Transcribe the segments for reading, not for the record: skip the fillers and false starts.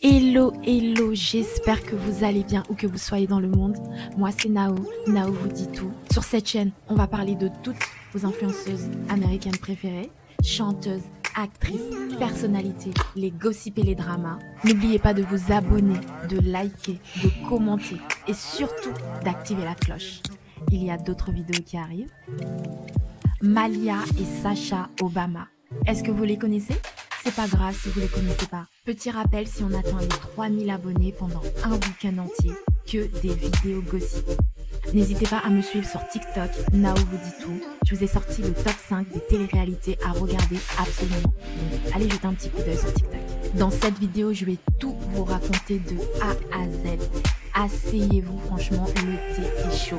Hello, hello, j'espère que vous allez bien ou que vous soyez dans le monde. Moi c'est Nao, Nao vous dit tout. Sur cette chaîne, on va parler de toutes vos influenceuses américaines préférées, chanteuses, actrices, personnalités, les gossips et les dramas. N'oubliez pas de vous abonner, de liker, de commenter et surtout d'activer la cloche. Il y a d'autres vidéos qui arrivent. Malia et Sasha Obama. Est-ce que vous les connaissez ? C'est pas grave si vous les connaissez pas. Petit rappel, si on atteint les 3000 abonnés pendant un week-end entier, que des vidéos gossip. N'hésitez pas à me suivre sur TikTok, Nao vous dit tout. Je vous ai sorti le top 5 des téléréalités à regarder absolument. Donc allez jeter un petit coup d'œil sur TikTok. Dans cette vidéo, je vais tout vous raconter de A à Z. Asseyez-vous, franchement, le thé est chaud.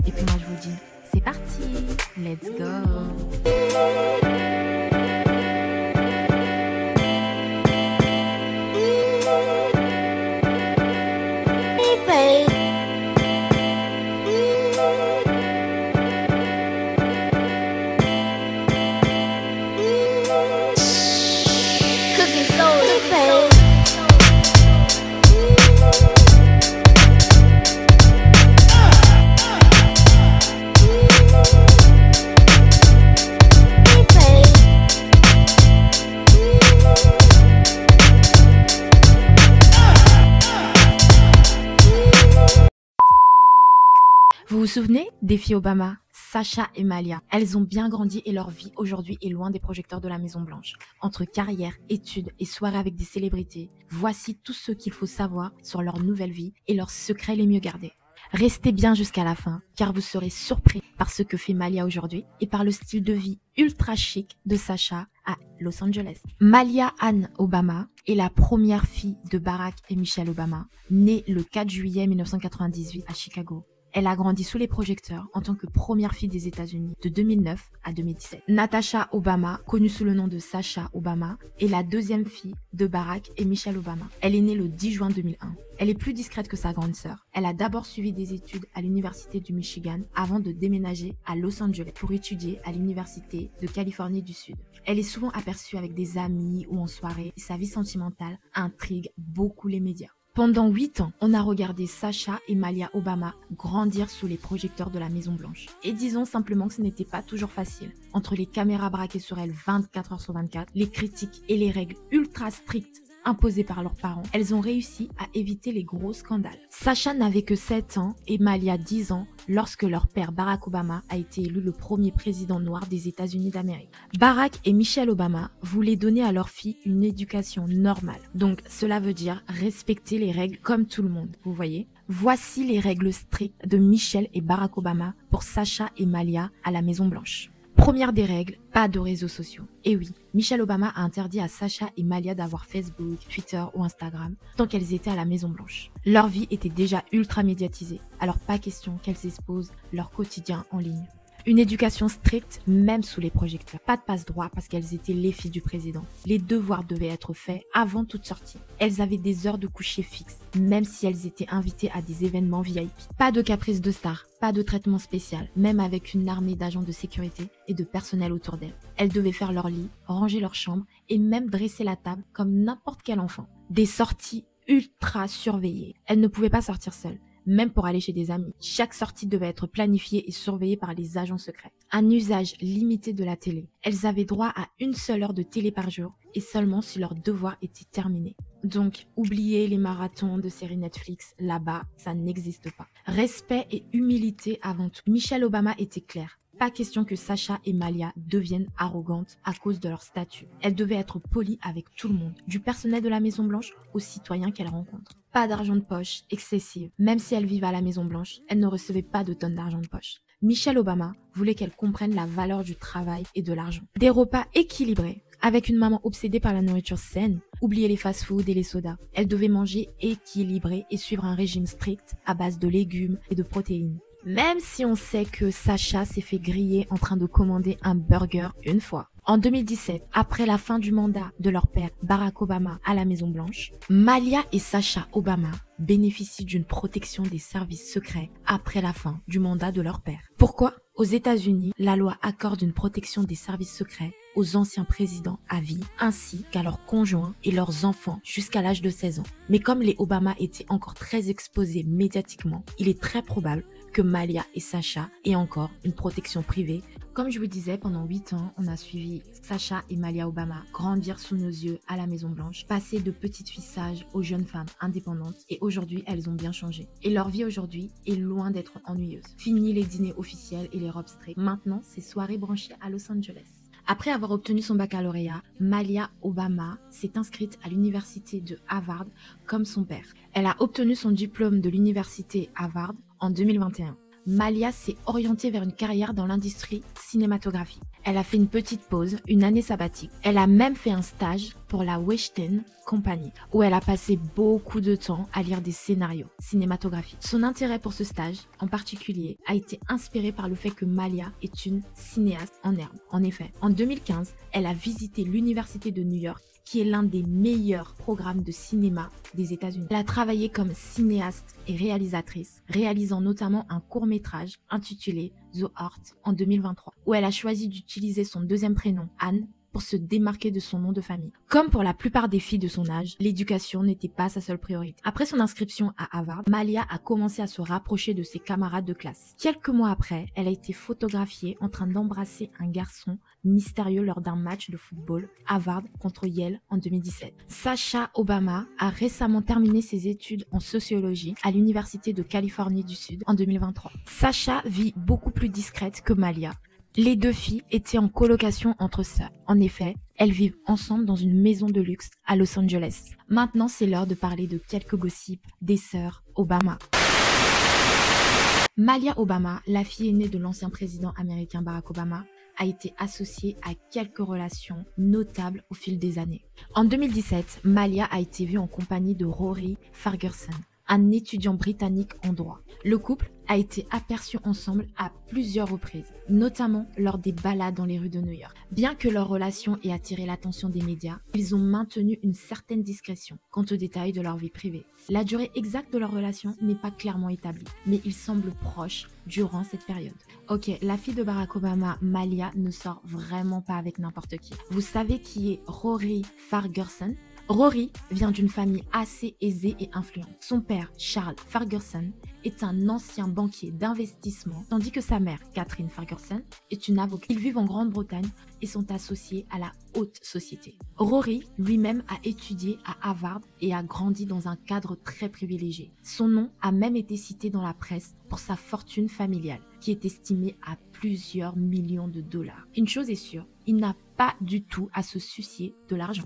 Et puis moi je vous dis, c'est parti, let's go. Vous vous souvenez des filles Obama, Sasha et Malia? Elles ont bien grandi et leur vie aujourd'hui est loin des projecteurs de la Maison Blanche. Entre carrière, études et soirées avec des célébrités, voici tout ce qu'il faut savoir sur leur nouvelle vie et leurs secrets les mieux gardés. Restez bien jusqu'à la fin, car vous serez surpris par ce que fait Malia aujourd'hui et par le style de vie ultra chic de Sasha à Los Angeles. Malia Ann Obama est la première fille de Barack et Michelle Obama, née le 4 juillet 1998 à Chicago. Elle a grandi sous les projecteurs en tant que première fille des États-Unis de 2009 à 2017. Natasha Obama, connue sous le nom de Sasha Obama, est la deuxième fille de Barack et Michelle Obama. Elle est née le 10 juin 2001. Elle est plus discrète que sa grande sœur. Elle a d'abord suivi des études à l'université du Michigan avant de déménager à Los Angeles pour étudier à l'université de Californie du Sud. Elle est souvent aperçue avec des amis ou en soirée et sa vie sentimentale intrigue beaucoup les médias. Pendant 8 ans, on a regardé Sasha et Malia Obama grandir sous les projecteurs de la Maison Blanche. Et disons simplement que ce n'était pas toujours facile. Entre les caméras braquées sur elles 24 heures sur 24, les critiques et les règles ultra strictes imposées par leurs parents, elles ont réussi à éviter les gros scandales. Sasha n'avait que 7 ans et Malia 10 ans lorsque leur père Barack Obama a été élu le premier président noir des États-Unis d'Amérique. Barack et Michelle Obama voulaient donner à leur fille une éducation normale. Donc cela veut dire respecter les règles comme tout le monde, vous voyez ? Voici les règles strictes de Michelle et Barack Obama pour Sasha et Malia à la Maison Blanche. Première des règles, pas de réseaux sociaux. Et oui, Michelle Obama a interdit à Sasha et Malia d'avoir Facebook, Twitter ou Instagram tant qu'elles étaient à la Maison Blanche. Leur vie était déjà ultra médiatisée, alors pas question qu'elles exposent leur quotidien en ligne. Une éducation stricte, même sous les projecteurs. Pas de passe-droit parce qu'elles étaient les filles du président. Les devoirs devaient être faits avant toute sortie. Elles avaient des heures de coucher fixes, même si elles étaient invitées à des événements VIP. Pas de caprice de star, pas de traitement spécial, même avec une armée d'agents de sécurité et de personnel autour d'elles. Elles devaient faire leur lit, ranger leur chambre et même dresser la table comme n'importe quel enfant. Des sorties ultra surveillées. Elles ne pouvaient pas sortir seules. Même pour aller chez des amis. Chaque sortie devait être planifiée et surveillée par les agents secrets. Un usage limité de la télé. Elles avaient droit à une seule heure de télé par jour et seulement si leur devoir était terminé. Donc, oubliez les marathons de séries Netflix, là-bas, ça n'existe pas. Respect et humilité avant tout. Michelle Obama était claire. Pas question que Sasha et Malia deviennent arrogantes à cause de leur statut. Elles devaient être polies avec tout le monde, du personnel de la Maison Blanche aux citoyens qu'elles rencontrent. Pas d'argent de poche excessive. Même si elles vivent à la Maison Blanche, elles ne recevaient pas de tonnes d'argent de poche. Michelle Obama voulait qu'elles comprennent la valeur du travail et de l'argent. Des repas équilibrés. Avec une maman obsédée par la nourriture saine, oubliez les fast-foods et les sodas. Elle devait manger équilibré et suivre un régime strict à base de légumes et de protéines. Même si on sait que Sasha s'est fait griller en train de commander un burger une fois. En 2017, après la fin du mandat de leur père Barack Obama à la Maison Blanche, Malia et Sasha Obama bénéficient d'une protection des services secrets après la fin du mandat de leur père. Pourquoi ? Aux États-Unis, la loi accorde une protection des services secrets aux anciens présidents à vie, ainsi qu'à leurs conjoints et leurs enfants jusqu'à l'âge de 16 ans. Mais comme les Obama étaient encore très exposés médiatiquement, il est très probable que Malia et Sasha aient encore une protection privée. Comme je vous disais, pendant 8 ans, on a suivi Sasha et Malia Obama grandir sous nos yeux à la Maison Blanche, passer de petites filles sages aux jeunes femmes indépendantes, et aujourd'hui, elles ont bien changé. Et leur vie aujourd'hui est loin d'être ennuyeuse. Fini les dîners officiels et les robes straight. Maintenant, c'est soirée branchée à Los Angeles. Après avoir obtenu son baccalauréat, Malia Obama s'est inscrite à l'université de Harvard comme son père. Elle a obtenu son diplôme de l'université Harvard en 2021. Malia s'est orientée vers une carrière dans l'industrie cinématographique. Elle a fait une petite pause, une année sabbatique. Elle a même fait un stage pour la Weinstein Company, où elle a passé beaucoup de temps à lire des scénarios cinématographiques. Son intérêt pour ce stage, en particulier, a été inspiré par le fait que Malia est une cinéaste en herbe. En effet, en 2015, elle a visité l'université de New York, qui est l'un des meilleurs programmes de cinéma des États-Unis. Elle a travaillé comme cinéaste et réalisatrice, réalisant notamment un court-métrage intitulé The Heart en 2023, où elle a choisi d'utiliser son deuxième prénom, Anne, pour se démarquer de son nom de famille. Comme pour la plupart des filles de son âge, l'éducation n'était pas sa seule priorité. Après son inscription à Harvard, Malia a commencé à se rapprocher de ses camarades de classe. Quelques mois après, elle a été photographiée en train d'embrasser un garçon mystérieux lors d'un match de football Harvard contre Yale en 2017. Sasha Obama a récemment terminé ses études en sociologie à l'Université de Californie du Sud en 2023. Sasha vit beaucoup plus discrète que Malia. Les deux filles étaient en colocation entre sœurs. En effet, elles vivent ensemble dans une maison de luxe à Los Angeles. Maintenant, c'est l'heure de parler de quelques gossips des sœurs Obama. Malia Obama, la fille aînée de l'ancien président américain Barack Obama, a été associée à quelques relations notables au fil des années. En 2017, Malia a été vue en compagnie de Rory Ferguson, un étudiant britannique en droit. Le couple a été aperçu ensemble à plusieurs reprises, notamment lors des balades dans les rues de New York. Bien que leur relation ait attiré l'attention des médias, ils ont maintenu une certaine discrétion quant aux détails de leur vie privée. La durée exacte de leur relation n'est pas clairement établie, mais ils semblent proches durant cette période. Ok, la fille de Barack Obama, Malia, ne sort vraiment pas avec n'importe qui. Vous savez qui est Rory Ferguson ? Rory vient d'une famille assez aisée et influente. Son père, Charles Ferguson, est un ancien banquier d'investissement, tandis que sa mère, Catherine Ferguson, est une avocate. Ils vivent en Grande-Bretagne et sont associés à la haute société. Rory lui-même a étudié à Harvard et a grandi dans un cadre très privilégié. Son nom a même été cité dans la presse pour sa fortune familiale, qui est estimée à plusieurs millions de dollars. Une chose est sûre, il n'a pas du tout à se soucier de l'argent.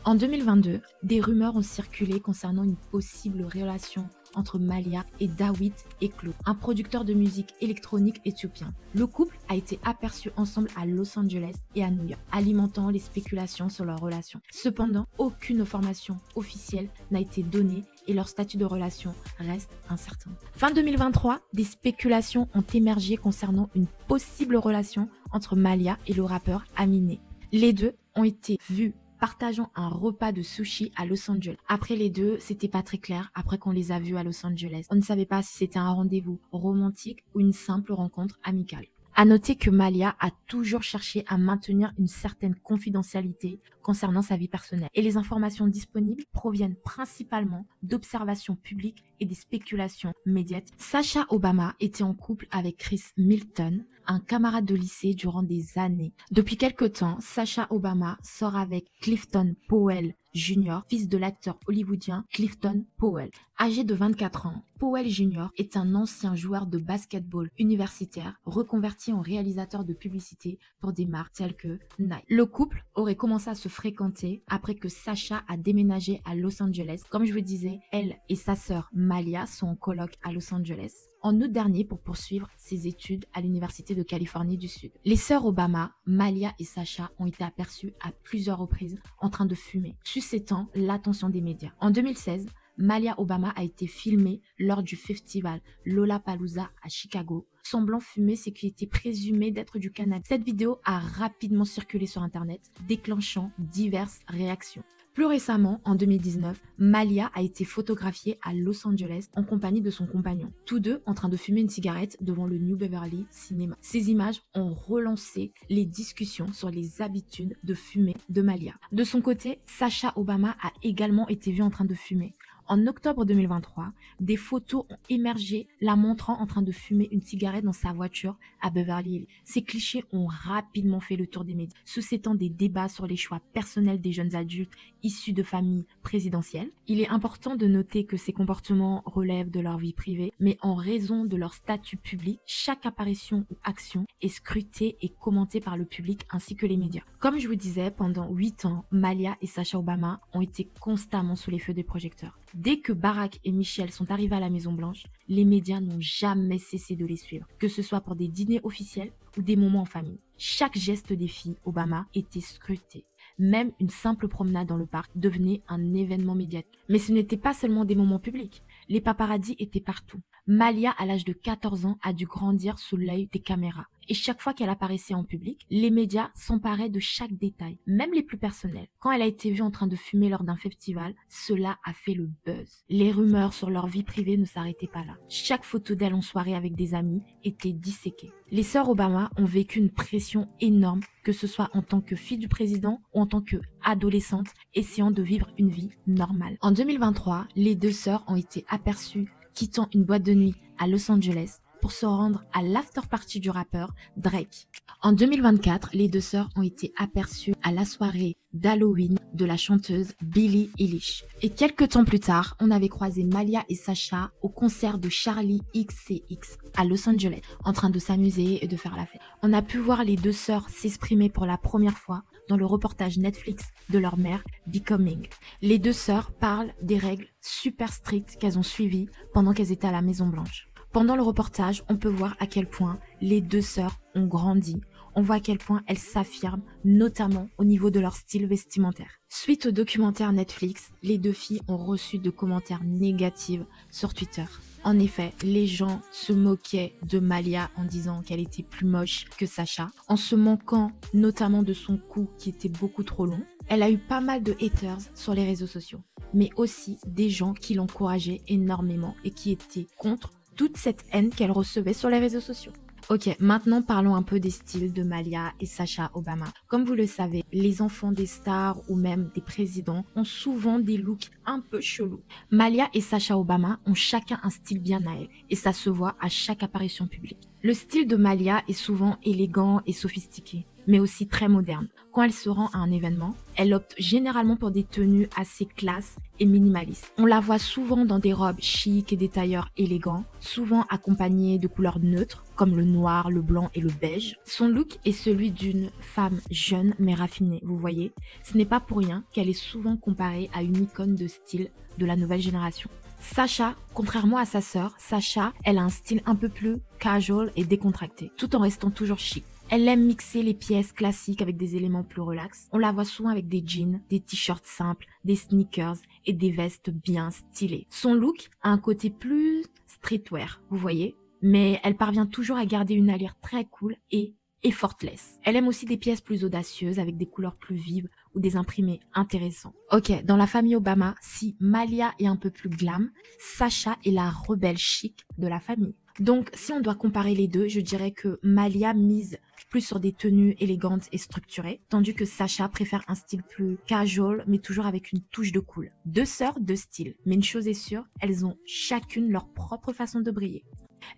En 2022, des rumeurs ont circulé concernant une possible relation entre Malia et Dawit Eklo, un producteur de musique électronique éthiopien. Le couple a été aperçu ensemble à Los Angeles et à New York, alimentant les spéculations sur leur relation. Cependant, aucune information officielle n'a été donnée et leur statut de relation reste incertain. Fin 2023, des spéculations ont émergé concernant une possible relation entre Malia et le rappeur Aminé. Les deux ont été vus partageant un repas de sushi à Los Angeles. Après les deux, c'était pas très clair après qu'on les a vus à Los Angeles. On ne savait pas si c'était un rendez-vous romantique ou une simple rencontre amicale. À noter que Malia a toujours cherché à maintenir une certaine confidentialité concernant sa vie personnelle. Et les informations disponibles proviennent principalement d'observations publiques et des spéculations médiatiques. Sasha Obama était en couple avec Chris Milton, un camarade de lycée durant des années. Depuis quelque temps, Sasha Obama sort avec Clifton Powell Jr., fils de l'acteur hollywoodien Clifton Powell. Âgé de 24 ans, Powell Jr. est un ancien joueur de basketball universitaire reconverti en réalisateur de publicité pour des marques telles que Nike. Le couple aurait commencé à se fréquenter après que Sasha a déménagé à Los Angeles. Comme je vous disais, elle et sa sœur Malia sont en coloc à Los Angeles en août dernier pour poursuivre ses études à l'Université de Californie du Sud. Les sœurs Obama, Malia et Sasha ont été aperçues à plusieurs reprises en train de fumer, suscitant l'attention des médias. En 2016, Malia Obama a été filmée lors du festival Lollapalooza à Chicago, semblant fumer ce qui était présumé d'être du cannabis. Cette vidéo a rapidement circulé sur Internet, déclenchant diverses réactions. Plus récemment, en 2019, Malia a été photographiée à Los Angeles en compagnie de son compagnon, tous deux en train de fumer une cigarette devant le New Beverly Cinema. Ces images ont relancé les discussions sur les habitudes de fumer de Malia. De son côté, Sasha Obama a également été vue en train de fumer. En octobre 2023, des photos ont émergé la montrant en train de fumer une cigarette dans sa voiture à Beverly Hills. Ces clichés ont rapidement fait le tour des médias, suscitant des débats sur les choix personnels des jeunes adultes issus de familles présidentielles. Il est important de noter que ces comportements relèvent de leur vie privée, mais en raison de leur statut public, chaque apparition ou action est scrutée et commentée par le public ainsi que les médias. Comme je vous disais, pendant 8 ans, Malia et Sasha Obama ont été constamment sous les feux des projecteurs. Dès que Barack et Michelle sont arrivés à la Maison-Blanche, les médias n'ont jamais cessé de les suivre, que ce soit pour des dîners officiels ou des moments en famille. Chaque geste des filles Obama était scruté. Même une simple promenade dans le parc devenait un événement médiatique. Mais ce n'était pas seulement des moments publics. Les paparazzis étaient partout. Malia, à l'âge de 14 ans, a dû grandir sous l'œil des caméras. Et chaque fois qu'elle apparaissait en public, les médias s'emparaient de chaque détail, même les plus personnels. Quand elle a été vue en train de fumer lors d'un festival, cela a fait le buzz. Les rumeurs sur leur vie privée ne s'arrêtaient pas là. Chaque photo d'elle en soirée avec des amis était disséquée. Les sœurs Obama ont vécu une pression énorme, que ce soit en tant que fille du président ou en tant qu'adolescente essayant de vivre une vie normale. En 2023, les deux sœurs ont été aperçues quittant une boîte de nuit à Los Angeles pour se rendre à l'after-party du rappeur Drake. En 2024, les deux sœurs ont été aperçues à la soirée d'Halloween de la chanteuse Billie Eilish. Et quelques temps plus tard, on avait croisé Malia et Sasha au concert de Charli XCX à Los Angeles, en train de s'amuser et de faire la fête. On a pu voir les deux sœurs s'exprimer pour la première fois dans le reportage Netflix de leur mère, Becoming. Les deux sœurs parlent des règles super strictes qu'elles ont suivies pendant qu'elles étaient à la Maison-Blanche. Pendant le reportage, on peut voir à quel point les deux sœurs ont grandi. On voit à quel point elles s'affirment, notamment au niveau de leur style vestimentaire. Suite au documentaire Netflix, les deux filles ont reçu de commentaires négatifs sur Twitter. En effet, les gens se moquaient de Malia en disant qu'elle était plus moche que Sasha, en se moquant notamment de son cou qui était beaucoup trop long. Elle a eu pas mal de haters sur les réseaux sociaux, mais aussi des gens qui l'encourageaient énormément et qui étaient contre toute cette haine qu'elle recevait sur les réseaux sociaux. Ok, maintenant parlons un peu des styles de Malia et Sasha Obama. Comme vous le savez, les enfants des stars ou même des présidents ont souvent des looks un peu chelous. Malia et Sasha Obama ont chacun un style bien à elle et ça se voit à chaque apparition publique. Le style de Malia est souvent élégant et sophistiqué, mais aussi très moderne. Quand elle se rend à un événement, elle opte généralement pour des tenues assez classes et minimalistes. On la voit souvent dans des robes chic et des tailleurs élégants, souvent accompagnées de couleurs neutres comme le noir, le blanc et le beige. Son look est celui d'une femme jeune mais raffinée, vous voyez. Ce n'est pas pour rien qu'elle est souvent comparée à une icône de style de la nouvelle génération. Sasha, contrairement à sa sœur, Sasha, elle a un style un peu plus casual et décontracté, tout en restant toujours chic. Elle aime mixer les pièces classiques avec des éléments plus relax. On la voit souvent avec des jeans, des t-shirts simples, des sneakers et des vestes bien stylées. Son look a un côté plus streetwear, vous voyez, mais elle parvient toujours à garder une allure très cool et effortless. Elle aime aussi des pièces plus audacieuses avec des couleurs plus vives ou des imprimés intéressants. Ok, dans la famille Obama, si Malia est un peu plus glam, Sasha est la rebelle chic de la famille. Donc, si on doit comparer les deux, je dirais que Malia mise plus sur des tenues élégantes et structurées, tandis que Sasha préfère un style plus casual, mais toujours avec une touche de cool. Deux sœurs, deux styles. Mais une chose est sûre, elles ont chacune leur propre façon de briller.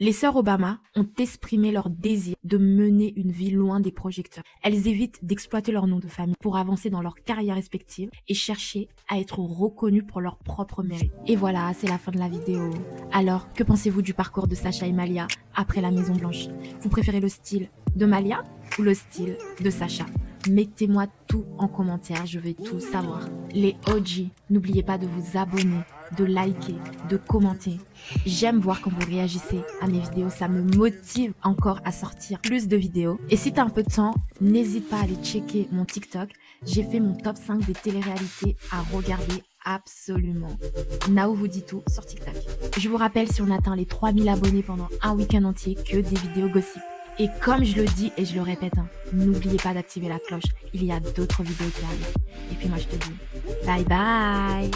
Les sœurs Obama ont exprimé leur désir de mener une vie loin des projecteurs. Elles évitent d'exploiter leur nom de famille pour avancer dans leur carrière respective et chercher à être reconnues pour leur propre mérite. Et voilà, c'est la fin de la vidéo. Alors, que pensez-vous du parcours de Sasha et Malia après la Maison Blanche? Vous préférez le style de Malia ou le style de Sasha? Mettez-moi tout en commentaire, je vais tout savoir. Les OG, n'oubliez pas de vous abonner, de liker, de commenter. J'aime voir quand vous réagissez à mes vidéos, ça me motive encore à sortir plus de vidéos. Et si tu as un peu de temps, n'hésite pas à aller checker mon TikTok. J'ai fait mon top 5 des téléréalités à regarder absolument. Nao vous dit tout sur TikTok. Je vous rappelle, si on atteint les 3000 abonnés pendant un week-end entier, que des vidéos gossip. Et comme je le dis et je le répète, hein, n'oubliez pas d'activer la cloche. Il y a d'autres vidéos qui arrivent. Et puis moi, je te dis bye bye.